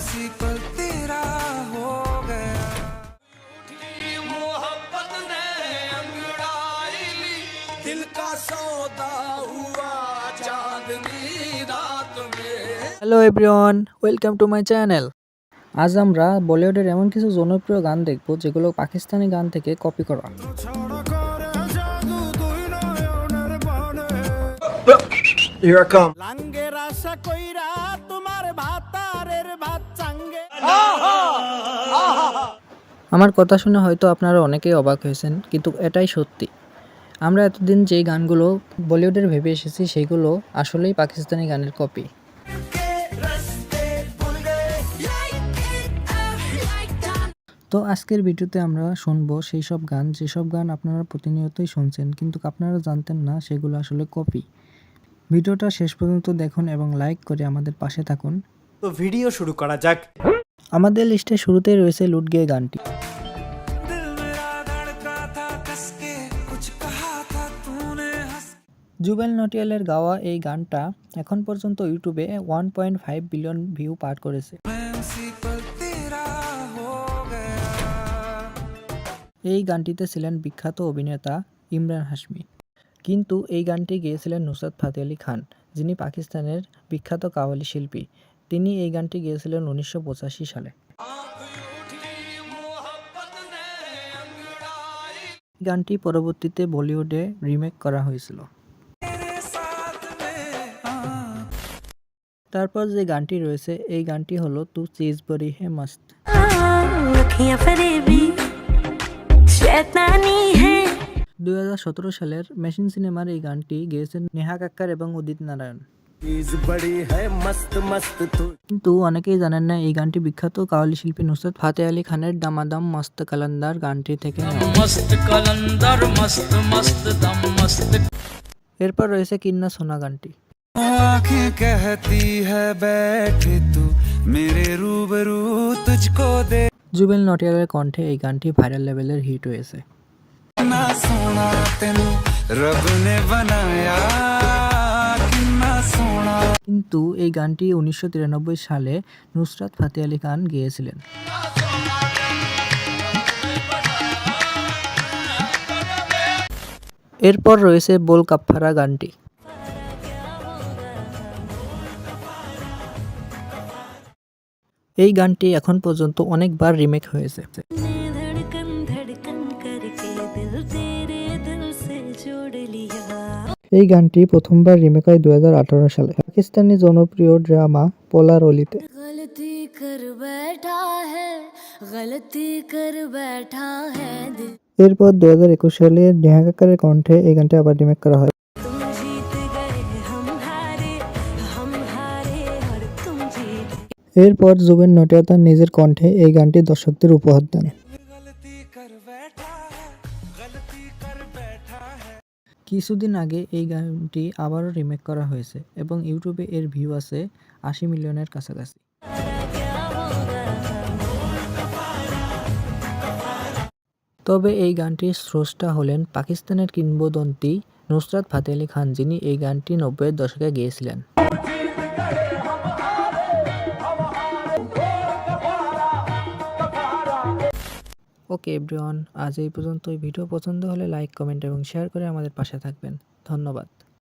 Principal तेरा हो गया। मोहब्बत ने अंगड़ाई ली, दिल का सौदा हुआ चांदनी रात में। Hello everyone, welcome to my channel. আজ আমরা বলিউডের এমন কিছু জনপ্রিয় গান দেখব যেগুলো পাকিস্তানি গান থেকে কপি করা। Here I come. লাঙ্গের আশা কইরা তোমার ভাতারের ভাত চাঙ্গে। আমার কথা শুনে হয়তো আপনারা অনেকেই অবাক হয়েছেন, কিন্তু এটাই সত্যি। আমরা এতদিন যেই গানগুলো বলিউডের ভেবে এসেছি সেগুলো আসলেই পাকিস্তানি গানের কপি। তো আজকের ভিডিওতে আমরা শুনবো সেই সব গান যেসব গান আপনারা প্রতিনিয়তই শুনছেন, কিন্তু আপনারা জানতেন না সেগুলো আসলে কপি। ভিডিওটা শেষ পর্যন্ত দেখুন এবং লাইক করে আমাদের পাশে থাকুন। তো ভিডিও শুরু করা যাক। আমাদের লিস্টে শুরুতেই রয়েছে লুট গয়ে গানটি। জুবেল নটিয়ালের গাওয়া এই গানটা এখন পর্যন্ত ইউটিউবে 1.5 বিলিয়ন ভিউ পার করেছে। এই গানটিতে ছিলেন বিখ্যাত অভিনেতা ইমরান হাশমি, কিন্তু এই গানটি গেয়েছিলেন নুসরাত ফাতে আলী খান, যিনি পাকিস্তানের বিখ্যাত কাওয়ালি শিল্পী। তিনি এই গানটি গেয়েছিলেন 1985 সালে। গানটি পরবর্তীতে বলিউডে রিমেক করা হয়েছিল। তারপর যে গানটি রয়েছে এই গানটি হলো তু চিজ বড়ি হে মস্ত। 2017 সালের মেশিন সিনেমার এই গানটি গেয়েছেন নেহা কাক্কার এবং উদিত নারায়ণ। কিন্তু অনেকেই জানেন না এই গানটি বিখ্যাত কাওয়ালি শিল্পী নুসরাত ফাতে আলী খানের দামাদাম মস্ত কালান্দার গানটি থেকে এরপর রয়েছে কিন্না সোনা গানটি। आँखें कहती है बैठे तू मेरे रूबरू तुझको दे জুবেল নটিয়ালের কণ্ঠে এই গানটি ভাইরাল লেভেলের হিট হয়েছে। ना सोना तेनू रब ने बनाया किन्ना सोना। কিন্তু এই গানটি 1993 সালে নুসরাত ফাতে আলী খান গেয়েছিলেন। এরপর রয়েছে বোল কাপ্পারা গানটি। এই গানটি এখন পর্যন্ত অনেকবার রিমেক হয়েছে। এই গানটি প্রথমবার রিমেক হয় 2018 সালে পাকিস্তানি জনপ্রিয় ড্রামা পোলার অলিতে। এরপর 2021 সালে নেহা কাক্কারের কণ্ঠে এই গানটি আবার রিমেক করা হয়। এরপর জুবেল নটিয়াল তার নিজের কণ্ঠে এই গানটি দর্শকদের উপহার দেন। কিছুদিন আগে এই গানটি আবারও রিমেক করা হয়েছে এবং ইউটিউবে এর ভিউ আছে 80 মিলিয়নের কাছাকাছি। তবে এই গানটির স্রষ্টা হলেন পাকিস্তানের কিংবদন্তি নুসরাত ফাতে আলী খান, যিনি এই গানটি 90-এর দশকে গেয়েছিলেন। ওকে এভরিওয়ান, আজ এই পর্যন্ত। ভিডিও পছন্দ হলে লাইক, কমেন্ট এবং শেয়ার করে আমাদের পাশে থাকবেন। ধন্যবাদ।